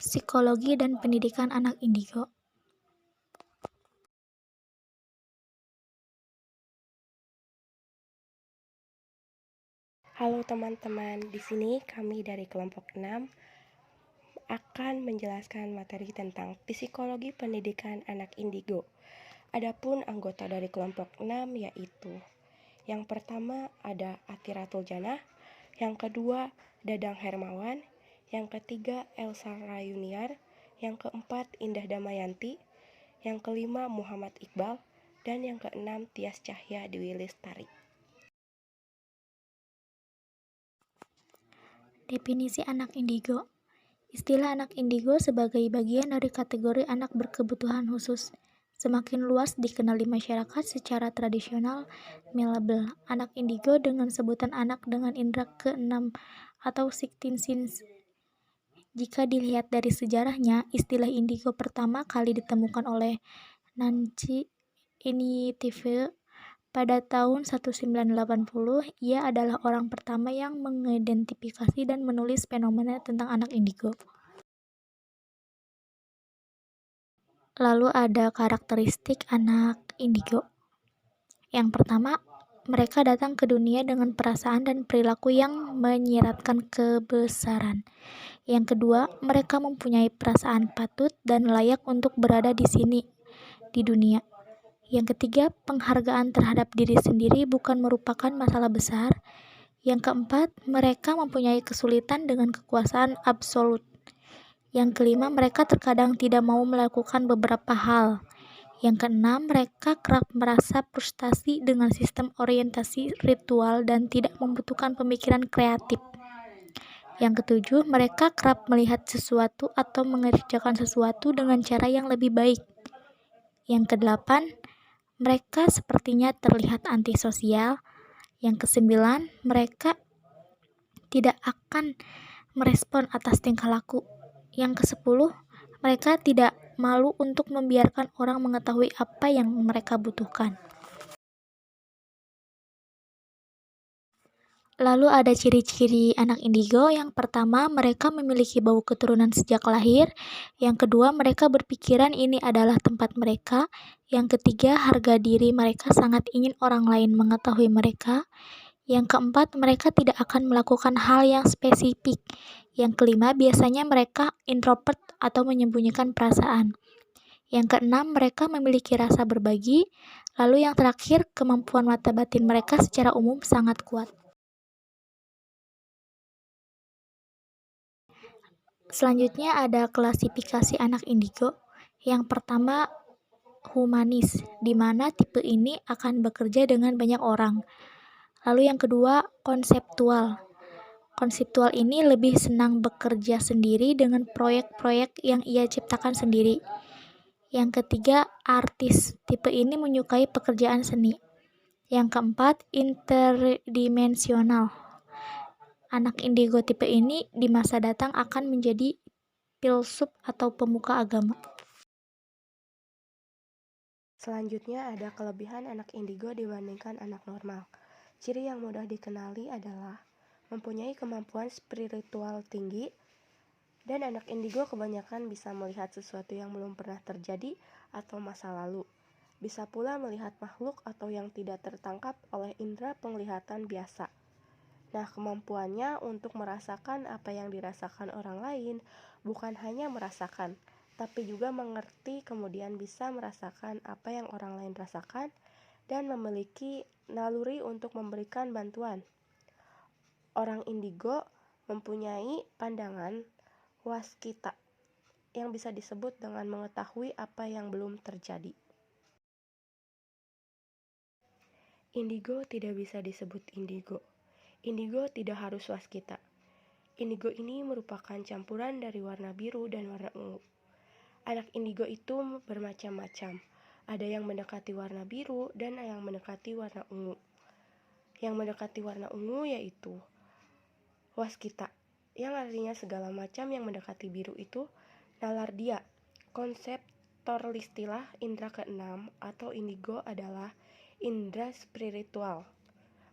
Psikologi dan pendidikan anak indigo. Halo teman-teman, di sini kami dari kelompok 6 akan menjelaskan materi tentang psikologi pendidikan anak indigo. Adapun anggota dari kelompok 6 yaitu yang pertama ada Atiratul Janah, yang kedua Dadang Hermawan, yang ketiga Elsa Rayuniar, yang keempat Indah Damayanti, yang kelima Muhammad Iqbal, dan yang keenam Tias Cahya Dewi Lestari. Definisi anak indigo. Istilah anak indigo sebagai bagian dari kategori anak berkebutuhan khusus. Semakin luas dikenal di masyarakat secara tradisional, melabel anak indigo dengan sebutan anak dengan indera keenam atau sixteen sense. Jika dilihat dari sejarahnya, istilah indigo pertama kali ditemukan oleh Nancy Initiative pada tahun 1980. Ia adalah orang pertama yang mengidentifikasi dan menulis fenomena tentang anak indigo. Lalu ada karakteristik anak indigo. Yang pertama, mereka datang ke dunia dengan perasaan dan perilaku yang menyiratkan kebesaran. Yang kedua, mereka mempunyai perasaan patut dan layak untuk berada di sini, di dunia. Yang ketiga, penghargaan terhadap diri sendiri bukan merupakan masalah besar. Yang keempat, mereka mempunyai kesulitan dengan kekuasaan absolut. Yang kelima, mereka terkadang tidak mau melakukan beberapa hal. Yang keenam, mereka kerap merasa frustasi dengan sistem orientasi ritual dan tidak membutuhkan pemikiran kreatif. Yang ketujuh, mereka kerap melihat sesuatu atau mengerjakan sesuatu dengan cara yang lebih baik. Yang kedelapan, mereka sepertinya terlihat antisosial. Yang kesembilan, mereka tidak akan merespon atas tingkah laku. Yang kesepuluh, mereka tidak malu untuk membiarkan orang mengetahui apa yang mereka butuhkan. Lalu ada ciri-ciri anak indigo. Yang pertama, mereka memiliki bau keturunan sejak lahir. Yang kedua, mereka berpikiran ini adalah tempat mereka. Yang ketiga, harga diri mereka sangat ingin orang lain mengetahui mereka. Yang keempat, mereka tidak akan melakukan hal yang spesifik. Yang kelima, biasanya mereka introvert atau menyembunyikan perasaan. Yang keenam, mereka memiliki rasa berbagi. Lalu yang terakhir, kemampuan mata batin mereka secara umum sangat kuat. Selanjutnya ada klasifikasi anak indigo. Yang pertama, humanis, di mana tipe ini akan bekerja dengan banyak orang. Lalu yang kedua, konseptual. Konseptual ini lebih senang bekerja sendiri dengan proyek-proyek yang ia ciptakan sendiri. Yang ketiga, artis. Tipe ini menyukai pekerjaan seni. Yang keempat, interdimensional. Anak indigo tipe ini di masa datang akan menjadi filsuf atau pemuka agama. Selanjutnya ada kelebihan anak indigo dibandingkan anak normal. Ciri yang mudah dikenali adalah mempunyai kemampuan spiritual tinggi, dan anak indigo kebanyakan bisa melihat sesuatu yang belum pernah terjadi atau masa lalu. Bisa pula melihat makhluk atau yang tidak tertangkap oleh indera penglihatan biasa. Nah, kemampuannya untuk merasakan apa yang dirasakan orang lain, bukan hanya merasakan, tapi juga mengerti, kemudian bisa merasakan apa yang orang lain rasakan, dan memiliki naluri untuk memberikan bantuan. Orang indigo mempunyai pandangan waskita yang bisa disebut dengan mengetahui apa yang belum terjadi. Indigo tidak bisa disebut indigo. Indigo tidak harus waskita. Indigo ini merupakan campuran dari warna biru dan warna ungu. Anak indigo itu bermacam-macam. Ada yang mendekati warna biru dan yang mendekati warna ungu. Yang mendekati warna ungu yaitu waskita, yang artinya segala macam yang mendekati biru itu nalardia. Konsep torlistilah indera keenam atau indigo adalah indera spiritual.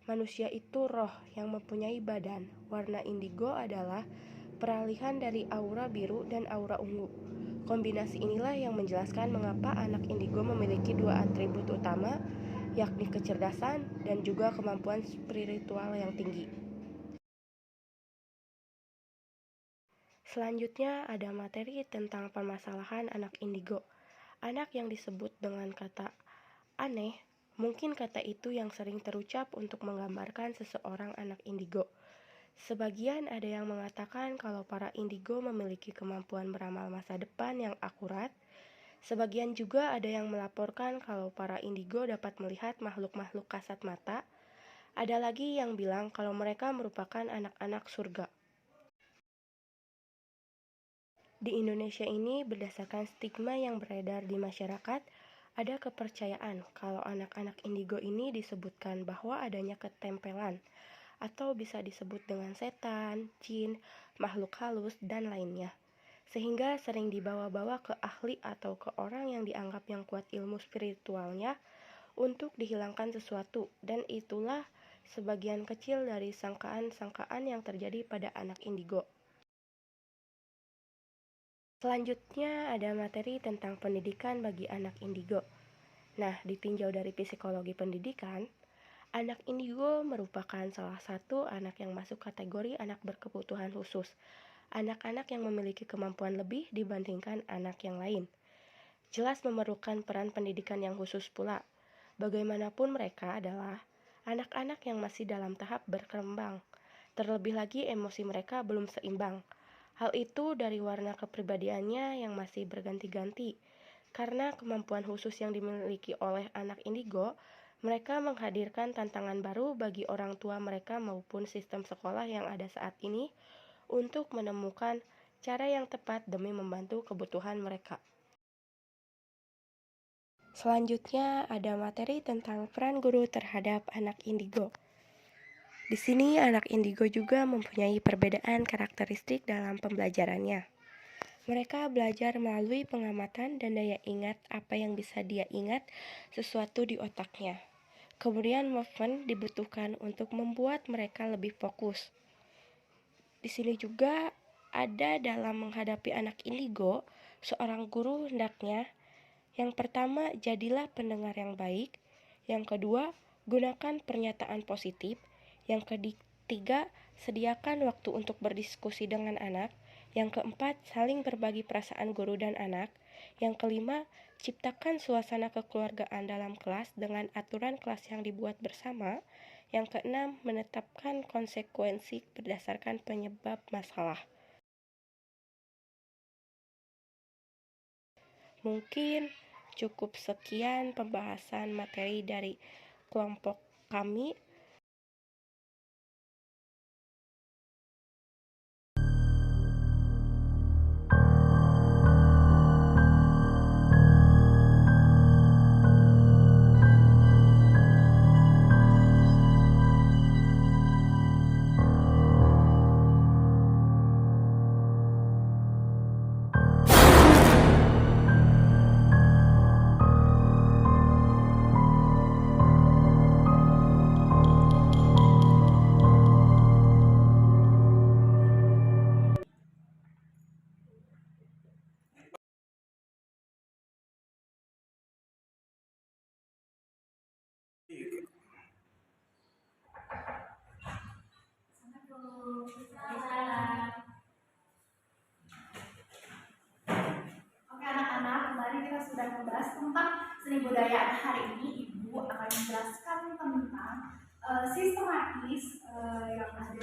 Manusia itu roh yang mempunyai badan. Warna indigo adalah peralihan dari aura biru dan aura ungu. Kombinasi inilah yang menjelaskan mengapa anak indigo memiliki dua atribut utama, yakni kecerdasan dan juga kemampuan spiritual yang tinggi. Selanjutnya ada materi tentang permasalahan anak indigo. Anak yang disebut dengan kata aneh, mungkin kata itu yang sering terucap untuk menggambarkan seseorang anak indigo. Sebagian ada yang mengatakan kalau para indigo memiliki kemampuan meramal masa depan yang akurat. Sebagian juga ada yang melaporkan kalau para indigo dapat melihat makhluk-makhluk kasat mata. Ada lagi yang bilang kalau mereka merupakan anak-anak surga. Di Indonesia ini, berdasarkan stigma yang beredar di masyarakat, ada kepercayaan kalau anak-anak indigo ini disebutkan bahwa adanya ketempelan, atau bisa disebut dengan setan, jin, makhluk halus, dan lainnya. Sehingga sering dibawa-bawa ke ahli atau ke orang yang dianggap yang kuat ilmu spiritualnya untuk dihilangkan sesuatu, dan itulah sebagian kecil dari sangkaan-sangkaan yang terjadi pada anak indigo. Selanjutnya ada materi tentang pendidikan bagi anak indigo. Nah, ditinjau dari psikologi pendidikan, anak indigo merupakan salah satu anak yang masuk kategori anak berkebutuhan khusus. Anak-anak yang memiliki kemampuan lebih dibandingkan anak yang lain. Jelas memerlukan peran pendidikan yang khusus pula. Bagaimanapun mereka adalah anak-anak yang masih dalam tahap berkembang. Terlebih lagi emosi mereka belum seimbang. Hal itu dari warna kepribadiannya yang masih berganti-ganti. Karena kemampuan khusus yang dimiliki oleh anak indigo, mereka menghadirkan tantangan baru bagi orang tua mereka maupun sistem sekolah yang ada saat ini untuk menemukan cara yang tepat demi membantu kebutuhan mereka. Selanjutnya ada materi tentang peran guru terhadap anak indigo. Di sini anak indigo juga mempunyai perbedaan karakteristik dalam pembelajarannya. Mereka belajar melalui pengamatan dan daya ingat apa yang bisa dia ingat sesuatu di otaknya. Kemudian movement dibutuhkan untuk membuat mereka lebih fokus. Di sini juga ada dalam menghadapi anak indigo, seorang guru hendaknya yang pertama, jadilah pendengar yang baik. Yang kedua, gunakan pernyataan positif. Yang ketiga, sediakan waktu untuk berdiskusi dengan anak. Yang keempat, saling berbagi perasaan guru dan anak. Yang kelima, ciptakan suasana kekeluargaan dalam kelas dengan aturan kelas yang dibuat bersama. Yang keenam, menetapkan konsekuensi berdasarkan penyebab masalah. Mungkin cukup sekian pembahasan materi dari kelompok kami. Oke anak-anak, kemarin kita sudah membahas tentang seni budaya. Hari ini Ibu akan menjelaskan tentang sistematis yang ada